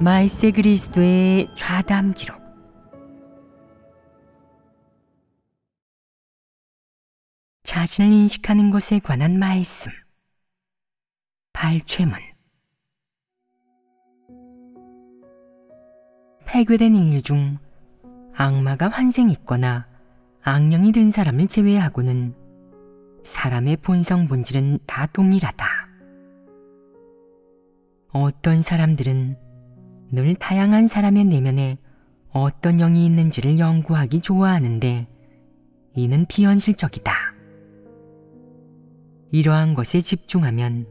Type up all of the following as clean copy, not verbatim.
말세 그리스도의 좌담 기록. 자신을 인식하는 것에 관한 말씀. 발췌문. 폐괴된 인류 중 악마가 환생했거나 악령이 든 사람을 제외하고는 사람의 본성 본질은 다 동일하다. 어떤 사람들은 늘 다양한 사람의 내면에 어떤 영이 있는지를 연구하기 좋아하는데 이는 비현실적이다. 이러한 것에 집중하면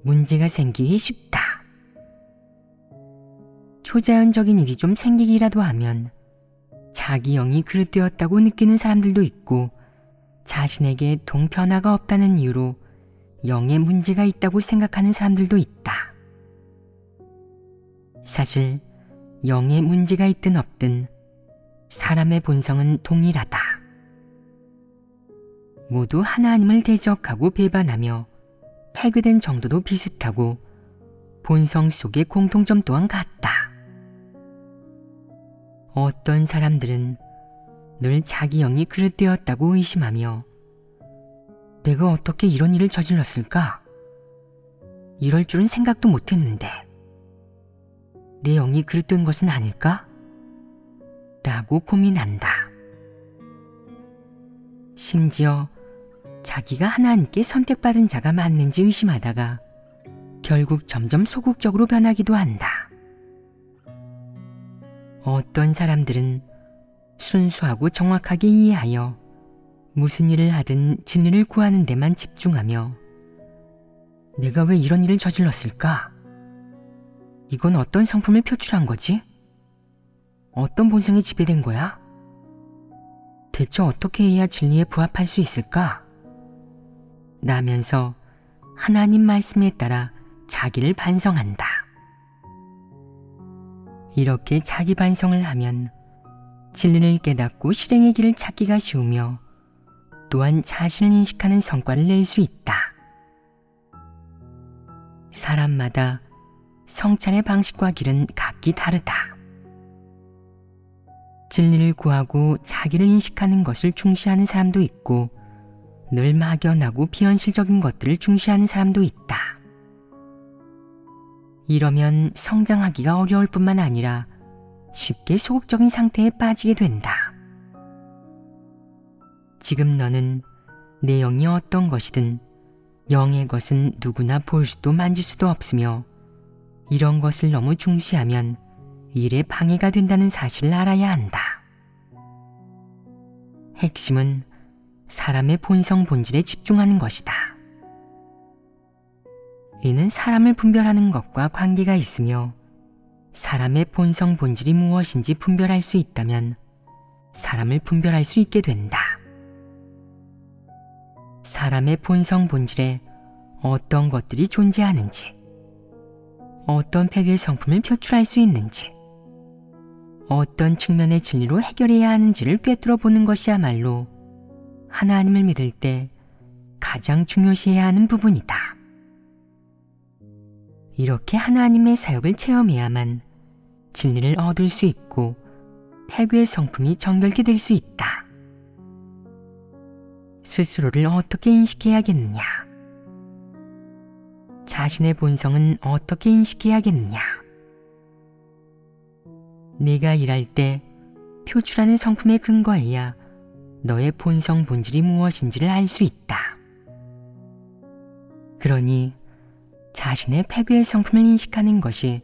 문제가 생기기 쉽다. 초자연적인 일이 좀 생기기라도 하면 자기 영이 그릇되었다고 느끼는 사람들도 있고, 자신에게 동변화가 없다는 이유로 영에 문제가 있다고 생각하는 사람들도 있다. 사실 영에 문제가 있든 없든 사람의 본성은 동일하다. 모두 하나님을 대적하고 배반하며 폐괴된 정도도 비슷하고 본성 속의 공통점 또한 같다. 어떤 사람들은 늘 자기 영이 그릇되었다고 의심하며 내가 어떻게 이런 일을 저질렀을까? 이럴 줄은 생각도 못했는데 내 영이 그릇된 것은 아닐까? 라고 고민한다. 심지어 자기가 하나님께 선택받은 자가 맞는지 의심하다가 결국 점점 소극적으로 변하기도 한다. 어떤 사람들은 순수하고 정확하게 이해하여 무슨 일을 하든 진리를 구하는 데만 집중하며 내가 왜 이런 일을 저질렀을까? 이건 어떤 성품을 표출한 거지? 어떤 본성이 지배된 거야? 대체 어떻게 해야 진리에 부합할 수 있을까? 라면서 하나님 말씀에 따라 자기를 반성한다. 이렇게 자기 반성을 하면 진리를 깨닫고 실행의 길을 찾기가 쉬우며 또한 자신을 인식하는 성과를 낼 수 있다. 사람마다 성찰의 방식과 길은 각기 다르다. 진리를 구하고 자기를 인식하는 것을 중시하는 사람도 있고 늘 막연하고 비현실적인 것들을 중시하는 사람도 있다. 이러면 성장하기가 어려울 뿐만 아니라 쉽게 소극적인 상태에 빠지게 된다. 지금 너는 내 영이 어떤 것이든 영의 것은 누구나 볼 수도 만질 수도 없으며 이런 것을 너무 중시하면 일에 방해가 된다는 사실을 알아야 한다. 핵심은 사람의 본성 본질에 집중하는 것이다. 이는 사람을 분별하는 것과 관계가 있으며 사람의 본성 본질이 무엇인지 분별할 수 있다면 사람을 분별할 수 있게 된다. 사람의 본성 본질에 어떤 것들이 존재하는지, 어떤 폐괴 성품을 표출할 수 있는지, 어떤 측면의 진리로 해결해야 하는지를 꿰뚫어 보는 것이야말로 하나님을 믿을 때 가장 중요시해야 하는 부분이다. 이렇게 하나님의 사역을 체험해야만 진리를 얻을 수 있고 폐괴의 성품이 정결케 될 수 있다. 스스로를 어떻게 인식해야겠느냐? 자신의 본성은 어떻게 인식해야겠느냐? 네가 일할 때 표출하는 성품에 근거해야 너의 본성 본질이 무엇인지를 알 수 있다. 그러니 자신의 폐괴의 성품을 인식하는 것이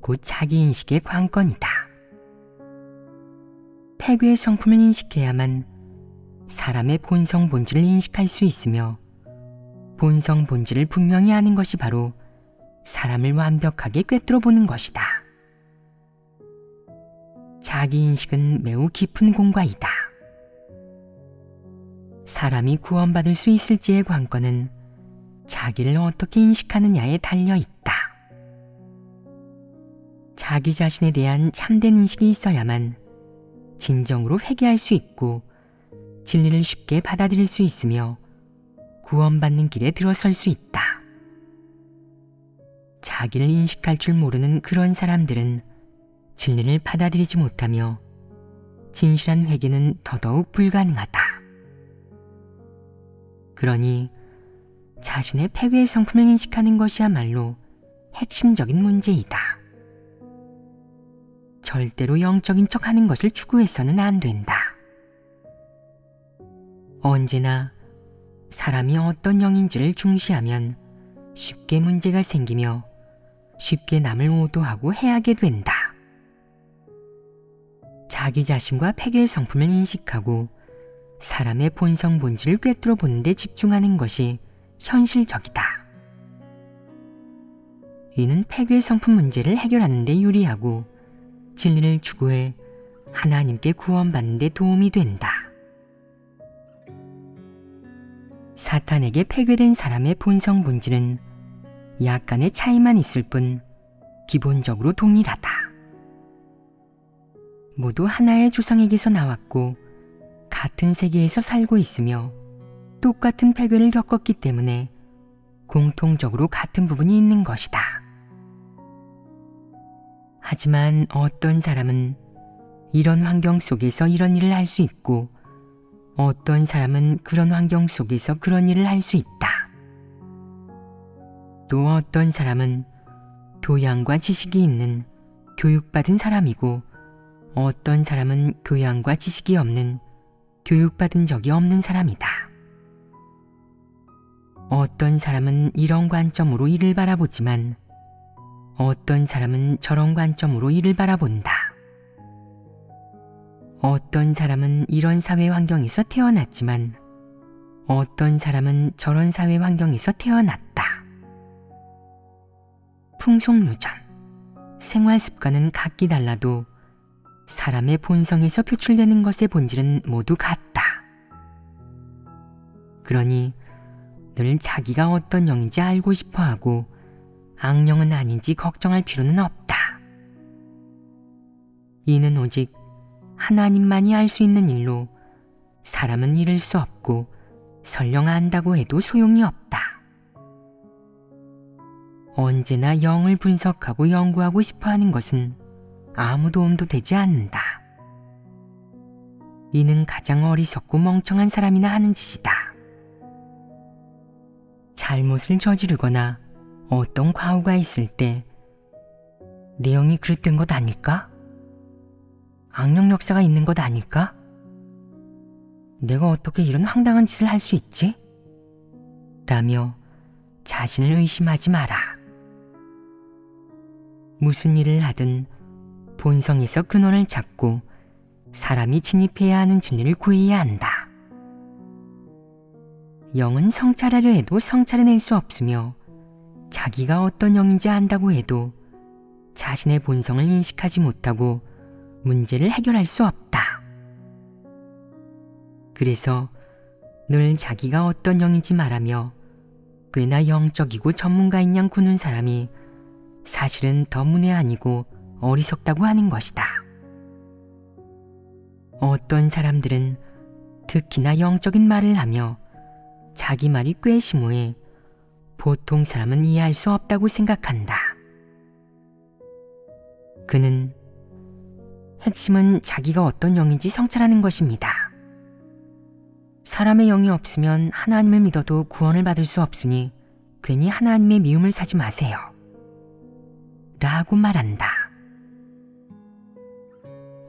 곧 자기인식의 관건이다. 폐괴의 성품을 인식해야만 사람의 본성 본질을 인식할 수 있으며 본성 본질을 분명히 아는 것이 바로 사람을 완벽하게 꿰뚫어 보는 것이다. 자기인식은 매우 깊은 공과이다. 사람이 구원받을 수 있을지의 관건은 자기를 어떻게 인식하느냐에 달려있다. 자기 자신에 대한 참된 인식이 있어야만 진정으로 회개할 수 있고 진리를 쉽게 받아들일 수 있으며 구원받는 길에 들어설 수 있다. 자기를 인식할 줄 모르는 그런 사람들은 진리를 받아들이지 못하며 진실한 회개는 더더욱 불가능하다. 그러니 자신의 패괴의 성품을 인식하는 것이야말로 핵심적인 문제이다. 절대로 영적인 척하는 것을 추구해서는 안 된다. 언제나 사람이 어떤 영인지를 중시하면 쉽게 문제가 생기며 쉽게 남을 오도하고 해하게 된다. 자기 자신과 패괴의 성품을 인식하고 사람의 본성 본질을 꿰뚫어 보는 데 집중하는 것이 현실적이다. 이는 패괴의 성품 문제를 해결하는 데 유리하고 진리를 추구해 하나님께 구원받는 데 도움이 된다. 사탄에게 패괴된 사람의 본성 본질은 약간의 차이만 있을 뿐 기본적으로 동일하다. 모두 하나의 조상에게서 나왔고 같은 세계에서 살고 있으며 똑같은 패괴를 겪었기 때문에 공통적으로 같은 부분이 있는 것이다. 하지만 어떤 사람은 이런 환경 속에서 이런 일을 할 수 있고 어떤 사람은 그런 환경 속에서 그런 일을 할 수 있다. 또 어떤 사람은 교양과 지식이 있는 교육받은 사람이고 어떤 사람은 교양과 지식이 없는 교육받은 적이 없는 사람이다. 어떤 사람은 이런 관점으로 이를 바라보지만 어떤 사람은 저런 관점으로 이를 바라본다. 어떤 사람은 이런 사회 환경에서 태어났지만 어떤 사람은 저런 사회 환경에서 태어났다. 풍속유전, 생활습관은 각기 달라도 사람의 본성에서 표출되는 것의 본질은 모두 같다. 그러니 늘 자기가 어떤 영인지 알고 싶어하고 악령은 아닌지 걱정할 필요는 없다. 이는 오직 하나님만이 알 수 있는 일로 사람은 이룰 수 없고 설령 안다고 해도 소용이 없다. 언제나 영을 분석하고 연구하고 싶어하는 것은 아무 도움도 되지 않는다. 이는 가장 어리석고 멍청한 사람이나 하는 짓이다. 잘못을 저지르거나 어떤 과오가 있을 때 내 영이 그릇된 것 아닐까? 악령 역사가 있는 것 아닐까? 내가 어떻게 이런 황당한 짓을 할 수 있지? 라며 자신을 의심하지 마라. 무슨 일을 하든 본성에서 근원을 찾고 사람이 진입해야 하는 진리를 구해야 한다. 영은 성찰하려 해도 성찰해낼 수 없으며 자기가 어떤 영인지 안다고 해도 자신의 본성을 인식하지 못하고 문제를 해결할 수 없다. 그래서 늘 자기가 어떤 영인지 말하며 꽤나 영적이고 전문가인 양 구는 사람이 사실은 더 문외한이고 어리석다고 하는 것이다. 어떤 사람들은 특히나 영적인 말을 하며 자기 말이 꽤 심오해 보통 사람은 이해할 수 없다고 생각한다. 그는 핵심은 자기가 어떤 영인지 성찰하는 것입니다. 사람의 영이 없으면 하나님을 믿어도 구원을 받을 수 없으니 괜히 하나님의 미움을 사지 마세요. 라고 말한다.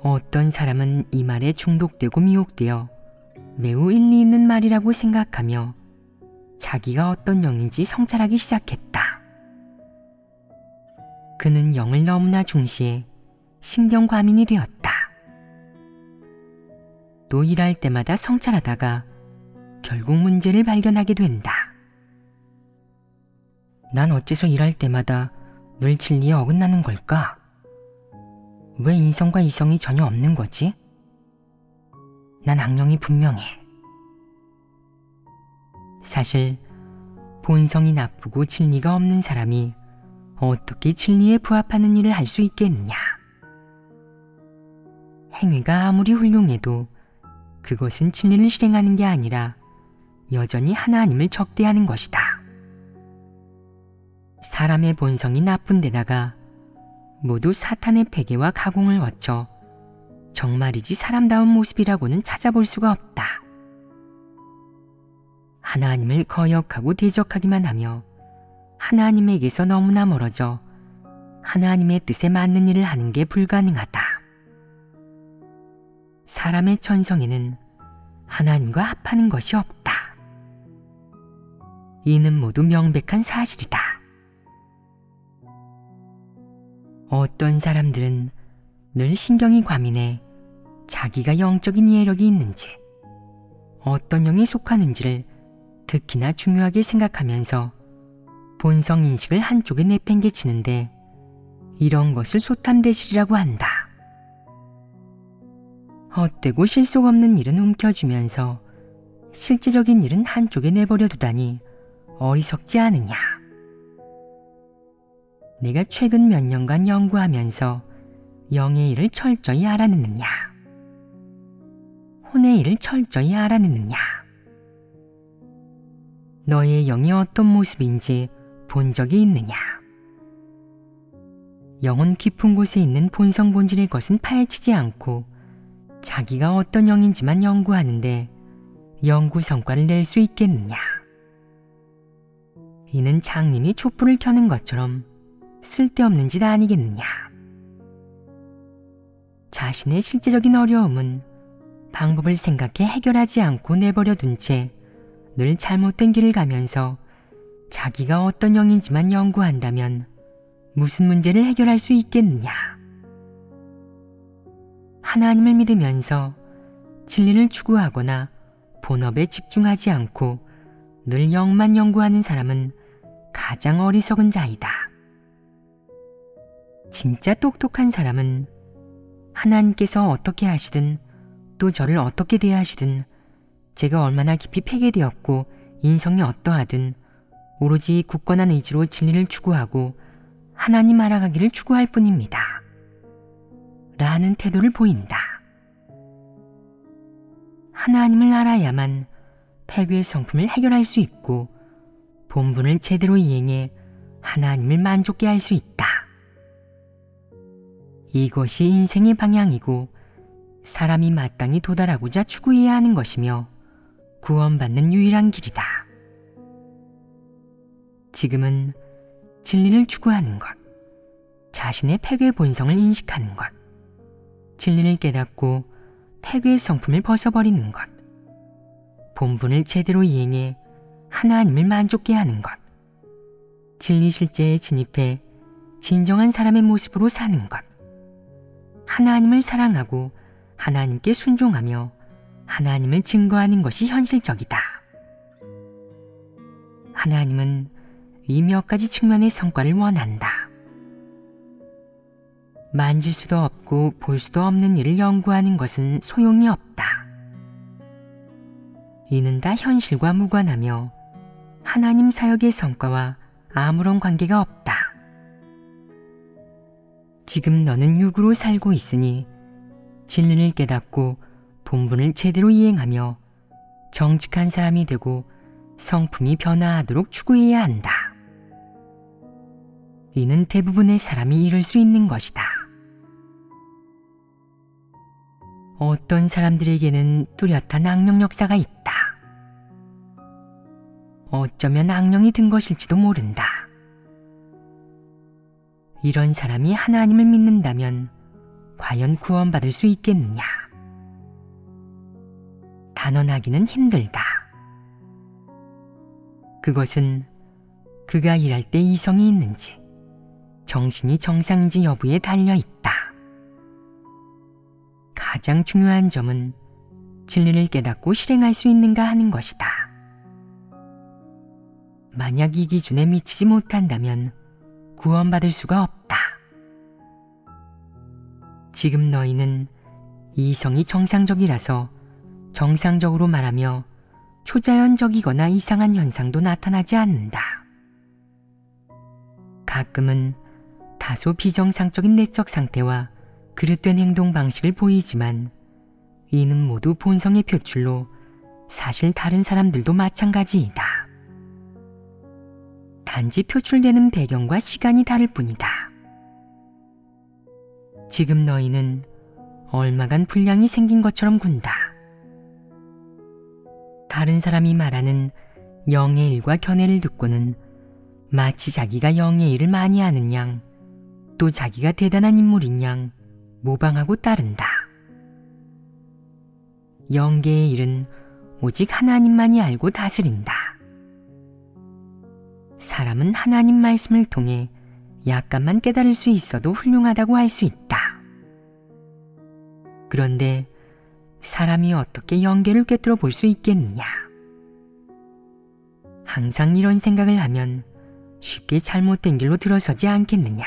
어떤 사람은 이 말에 중독되고 미혹되어 매우 일리 있는 말이라고 생각하며 자기가 어떤 영인지 성찰하기 시작했다. 그는 영을 너무나 중시해 신경과민이 되었다. 또 일할 때마다 성찰하다가 결국 문제를 발견하게 된다. 난 어째서 일할 때마다 늘 진리에 어긋나는 걸까? 왜 인성과 이성이 전혀 없는 거지? 난 악령이 분명해. 사실 본성이 나쁘고 진리가 없는 사람이 어떻게 진리에 부합하는 일을 할 수 있겠느냐? 행위가 아무리 훌륭해도 그것은 진리를 실행하는 게 아니라 여전히 하나님을 적대하는 것이다. 사람의 본성이 나쁜 데다가 모두 사탄의 패계와 가공을 거쳐 정말이지 사람다운 모습이라고는 찾아볼 수가 없다. 하나님을 거역하고 대적하기만 하며 하나님에게서 너무나 멀어져 하나님의 뜻에 맞는 일을 하는 게 불가능하다. 사람의 천성에는 하나님과 합하는 것이 없다. 이는 모두 명백한 사실이다. 어떤 사람들은 늘 신경이 과민해 자기가 영적인 이해력이 있는지, 어떤 영에 속하는지를 특히나 중요하게 생각하면서 본성 인식을 한쪽에 내팽개치는데 이런 것을 소탐대실이라고 한다. 헛되고 실속 없는 일은 움켜쥐면서 실제적인 일은 한쪽에 내버려 두다니 어리석지 않으냐. 내가 최근 몇 년간 연구하면서 영의 일을 철저히 알아내느냐, 혼의 일을 철저히 알아내느냐, 너의 영이 어떤 모습인지 본 적이 있느냐. 영은 깊은 곳에 있는 본성 본질의 것은 파헤치지 않고 자기가 어떤 영인지만 연구하는데 연구 성과를 낼 수 있겠느냐. 이는 장님이 촛불을 켜는 것처럼 쓸데없는 짓 아니겠느냐. 자신의 실제적인 어려움은 방법을 생각해 해결하지 않고 내버려 둔 채 늘 잘못된 길을 가면서 자기가 어떤 영인지만 연구한다면 무슨 문제를 해결할 수 있겠느냐. 하나님을 믿으면서 진리를 추구하거나 본업에 집중하지 않고 늘 영만 연구하는 사람은 가장 어리석은 자이다. 진짜 똑똑한 사람은 하나님께서 어떻게 하시든 또 저를 어떻게 대하시든 제가 얼마나 깊이 패게되었고 인성이 어떠하든 오로지 굳건한 의지로 진리를 추구하고 하나님 알아가기를 추구할 뿐입니다. 라는 태도를 보인다. 하나님을 알아야만 패괴의 성품을 해결할 수 있고 본분을 제대로 이행해 하나님을 만족게 할 수 있다. 이것이 인생의 방향이고 사람이 마땅히 도달하고자 추구해야 하는 것이며 구원받는 유일한 길이다. 지금은 진리를 추구하는 것, 자신의 패괴의 본성을 인식하는 것, 진리를 깨닫고 패괴의 성품을 벗어버리는 것, 본분을 제대로 이행해 하나님을 만족게 하는 것, 진리 실제에 진입해 진정한 사람의 모습으로 사는 것, 하나님을 사랑하고 하나님께 순종하며 하나님을 증거하는 것이 현실적이다. 하나님은 이 몇 가지 측면의 성과를 원한다. 만질 수도 없고 볼 수도 없는 일을 연구하는 것은 소용이 없다. 이는 다 현실과 무관하며 하나님 사역의 성과와 아무런 관계가 없다. 지금 너는 육으로 살고 있으니 진리를 깨닫고 본분을 제대로 이행하며 정직한 사람이 되고 성품이 변화하도록 추구해야 한다. 이는 대부분의 사람이 이룰 수 있는 것이다. 어떤 사람들에게는 뚜렷한 악령 역사가 있다. 어쩌면 악령이 든 것일지도 모른다. 이런 사람이 하나님을 믿는다면 과연 구원받을 수 있겠느냐? 단언하기는 힘들다. 그것은 그가 일할 때 이성이 있는지, 정신이 정상인지 여부에 달려있다. 가장 중요한 점은 진리를 깨닫고 실행할 수 있는가 하는 것이다. 만약 이 기준에 미치지 못한다면 구원받을 수가 없다. 지금 너희는 이성이 정상적이라서 정상적으로 말하며 초자연적이거나 이상한 현상도 나타나지 않는다. 가끔은 다소 비정상적인 내적 상태와 그릇된 행동 방식을 보이지만 이는 모두 본성의 표출로 사실 다른 사람들도 마찬가지이다. 단지 표출되는 배경과 시간이 다를 뿐이다. 지금 너희는 얼마간 분량이 생긴 것처럼 군다. 다른 사람이 말하는 영의 일과 견해를 듣고는 마치 자기가 영의 일을 많이 아는 양, 또 자기가 대단한 인물인 양 모방하고 따른다. 영계의 일은 오직 하나님만이 알고 다스린다. 사람은 하나님 말씀을 통해 약간만 깨달을 수 있어도 훌륭하다고 할 수 있다. 그런데 사람이 어떻게 영계를 꿰뚫어 볼 수 있겠느냐? 항상 이런 생각을 하면 쉽게 잘못된 길로 들어서지 않겠느냐?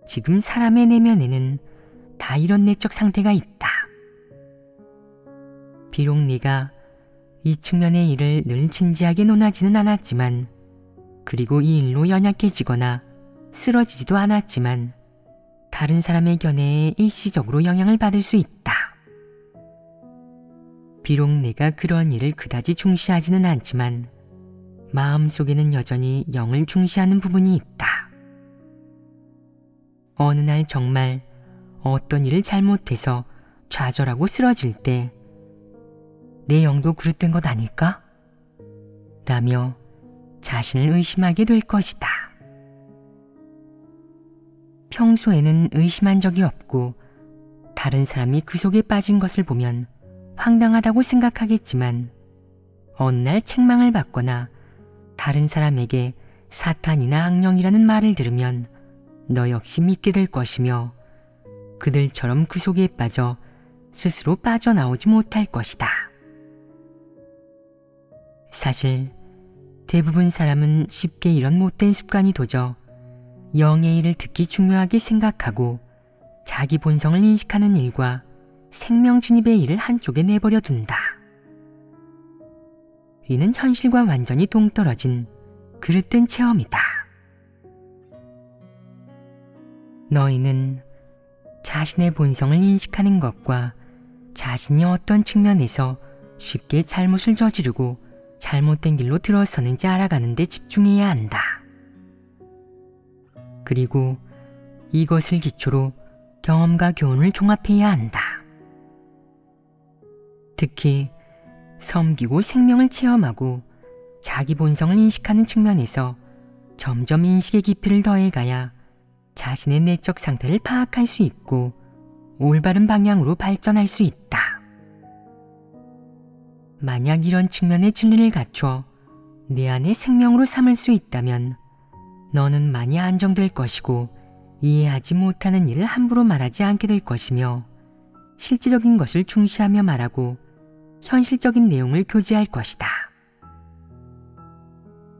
지금 사람의 내면에는 다 이런 내적 상태가 있다. 비록 네가 이 측면의 일을 늘 진지하게 논하지는 않았지만, 그리고 이 일로 연약해지거나 쓰러지지도 않았지만 다른 사람의 견해에 일시적으로 영향을 받을 수 있다. 비록 내가 그런 일을 그다지 중시하지는 않지만 마음속에는 여전히 영을 중시하는 부분이 있다. 어느 날 정말 어떤 일을 잘못해서 좌절하고 쓰러질 때 내 영도 그릇된 것 아닐까? 라며 자신을 의심하게 될 것이다. 평소에는 의심한 적이 없고 다른 사람이 그 속에 빠진 것을 보면 황당하다고 생각하겠지만, 어느 날 책망을 받거나 다른 사람에게 사탄이나 악령이라는 말을 들으면 너 역시 믿게 될 것이며, 그들처럼 그 속에 빠져 스스로 빠져나오지 못할 것이다. 사실 대부분 사람은 쉽게 이런 못된 습관이 도져 영의 일을 듣기 중요하게 생각하고 자기 본성을 인식하는 일과 생명 진입의 일을 한쪽에 내버려 둔다. 이는 현실과 완전히 동떨어진 그릇된 체험이다. 너희는 자신의 본성을 인식하는 것과 자신이 어떤 측면에서 쉽게 잘못을 저지르고 잘못된 길로 들어서는지 알아가는 데 집중해야 한다. 그리고 이것을 기초로 경험과 교훈을 종합해야 한다. 특히 섬기고 생명을 체험하고 자기 본성을 인식하는 측면에서 점점 인식의 깊이를 더해가야 자신의 내적 상태를 파악할 수 있고 올바른 방향으로 발전할 수 있다. 만약 이런 측면의 진리를 갖춰 내 안의 생명으로 삼을 수 있다면 너는 많이 안정될 것이고 이해하지 못하는 일을 함부로 말하지 않게 될 것이며, 실질적인 것을 중시하며 말하고 현실적인 내용을 교제할 것이다.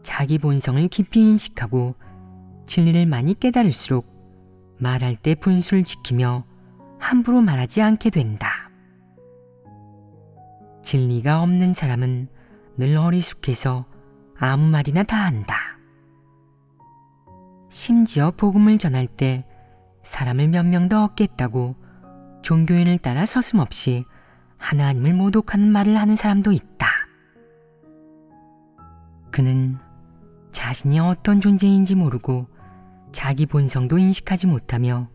자기 본성을 깊이 인식하고 진리를 많이 깨달을수록 말할 때 분수를 지키며 함부로 말하지 않게 된다. 진리가 없는 사람은 늘 어리숙해서 아무 말이나 다 한다. 심지어 복음을 전할 때 사람을 몇 명 더 얻겠다고 종교인을 따라 서슴없이 하나님을 모독하는 말을 하는 사람도 있다. 그는 자신이 어떤 존재인지 모르고 자기 본성도 인식하지 못하며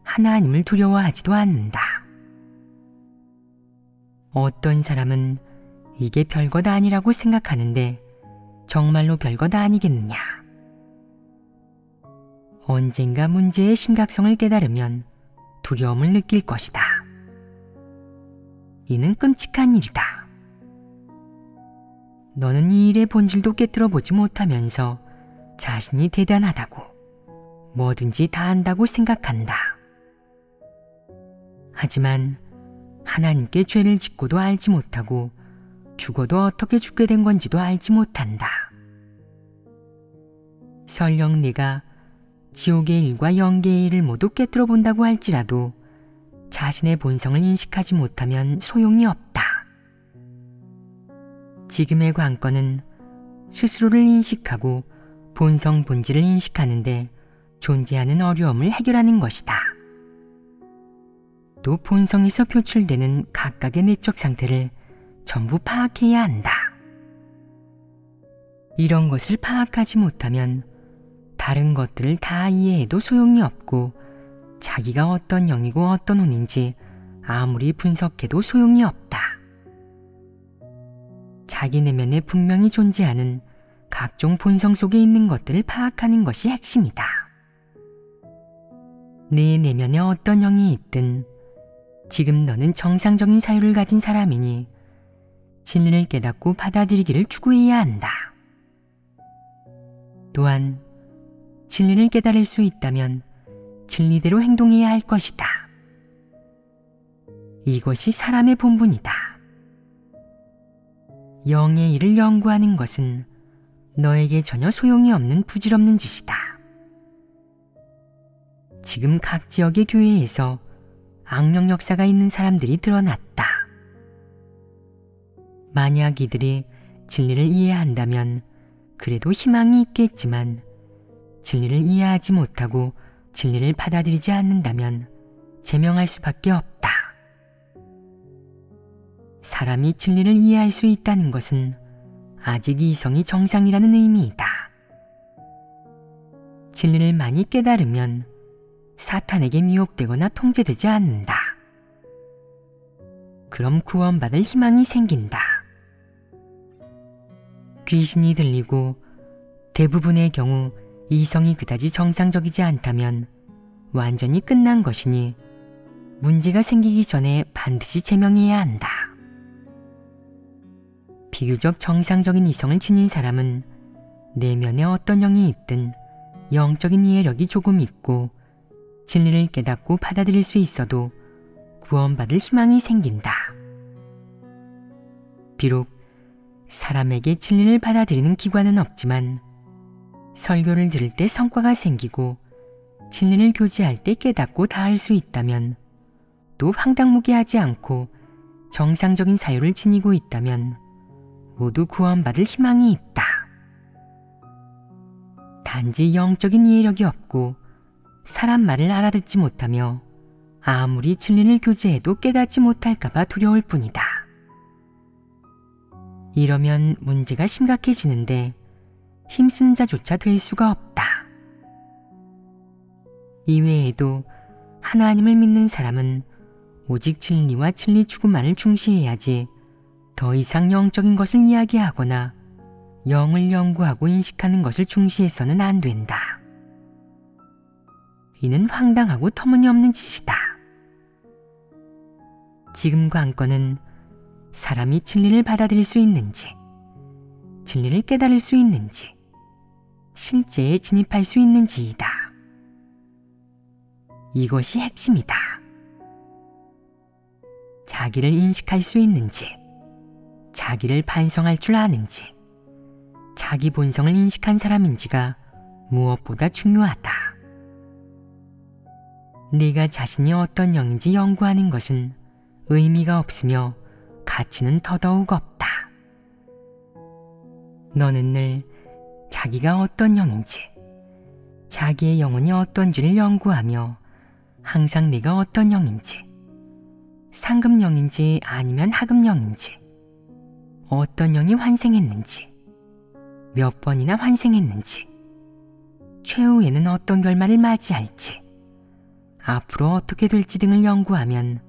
하나님을 두려워하지도 않는다. 어떤 사람은 이게 별것 아니라고 생각하는데 정말로 별것 아니겠느냐. 언젠가 문제의 심각성을 깨달으면 두려움을 느낄 것이다. 이는 끔찍한 일이다. 너는 이 일의 본질도 꿰뚫어 보지 못하면서 자신이 대단하다고, 뭐든지 다 안다고 생각한다. 하지만 하나님께 죄를 짓고도 알지 못하고 죽어도 어떻게 죽게 된 건지도 알지 못한다. 설령 네가 지옥의 일과 영계의 일을 모두 꿰뚫어 본다고 할지라도 자신의 본성을 인식하지 못하면 소용이 없다. 지금의 관건은 스스로를 인식하고 본성 본질을 인식하는데 존재하는 어려움을 해결하는 것이다. 또 본성에서 표출되는 각각의 내적 상태를 전부 파악해야 한다. 이런 것을 파악하지 못하면 다른 것들을 다 이해해도 소용이 없고 자기가 어떤 영이고 어떤 혼인지 아무리 분석해도 소용이 없다. 자기 내면에 분명히 존재하는 각종 본성 속에 있는 것들을 파악하는 것이 핵심이다. 네 내면에 어떤 영이 있든 지금 너는 정상적인 사유를 가진 사람이니 진리를 깨닫고 받아들이기를 추구해야 한다. 또한 진리를 깨달을 수 있다면 진리대로 행동해야 할 것이다. 이것이 사람의 본분이다. 영의 일을 연구하는 것은 너에게 전혀 소용이 없는 부질없는 짓이다. 지금 각 지역의 교회에서 악령 역사가 있는 사람들이 드러났다. 만약 이들이 진리를 이해한다면 그래도 희망이 있겠지만 진리를 이해하지 못하고 진리를 받아들이지 않는다면 제명할 수밖에 없다. 사람이 진리를 이해할 수 있다는 것은 아직 이성이 정상이라는 의미이다. 진리를 많이 깨달으면 사탄에게 미혹되거나 통제되지 않는다. 그럼 구원받을 희망이 생긴다. 귀신이 들리고 대부분의 경우 이성이 그다지 정상적이지 않다면 완전히 끝난 것이니 문제가 생기기 전에 반드시 제명해야 한다. 비교적 정상적인 이성을 지닌 사람은 내면에 어떤 영이 있든 영적인 이해력이 조금 있고 진리를 깨닫고 받아들일 수 있어도 구원받을 희망이 생긴다. 비록 사람에게 진리를 받아들이는 기관은 없지만 설교를 들을 때 성과가 생기고 진리를 교제할 때 깨닫고 다할 수 있다면 또 황당무계하지 않고 정상적인 사유를 지니고 있다면 모두 구원받을 희망이 있다. 단지 영적인 이해력이 없고 사람 말을 알아듣지 못하며 아무리 진리를 교제해도 깨닫지 못할까봐 두려울 뿐이다. 이러면 문제가 심각해지는데 힘쓰는 자조차 될 수가 없다. 이외에도 하나님을 믿는 사람은 오직 진리와 진리 추구만을 중시해야지 더 이상 영적인 것을 이야기하거나 영을 연구하고 인식하는 것을 중시해서는 안 된다. 이는 황당하고 터무니없는 짓이다. 지금 관건은 사람이 진리를 받아들일 수 있는지, 진리를 깨달을 수 있는지, 실제에 진입할 수 있는지이다. 이것이 핵심이다. 자기를 인식할 수 있는지, 자기를 반성할 줄 아는지, 자기 본성을 인식한 사람인지가 무엇보다 중요하다. 네가 자신이 어떤 영인지 연구하는 것은 의미가 없으며 가치는 더더욱 없다. 너는 늘 자기가 어떤 영인지, 자기의 영혼이 어떤지를 연구하며 항상 내가 어떤 영인지, 상급영인지 아니면 하급영인지, 어떤 영이 환생했는지, 몇 번이나 환생했는지, 최후에는 어떤 결말을 맞이할지, 앞으로 어떻게 될지 등을 연구하면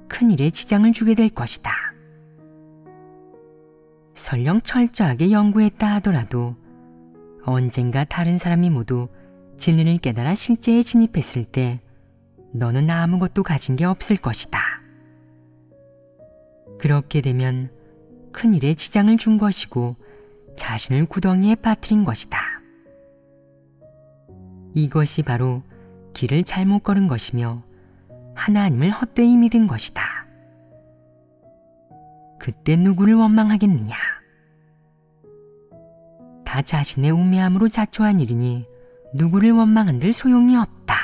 큰일에 지장을 주게 될 것이다. 설령 철저하게 연구했다 하더라도 언젠가 다른 사람이 모두 진리를 깨달아 실제에 진입했을 때 너는 아무것도 가진 게 없을 것이다. 그렇게 되면 큰일에 지장을 준 것이고 자신을 구덩이에 빠뜨린 것이다. 이것이 바로 길을 잘못 걸은 것이며 하나님을 헛되이 믿은 것이다. 그때 누구를 원망하겠느냐? 다 자신의 우매함으로 자초한 일이니 누구를 원망한들 소용이 없다.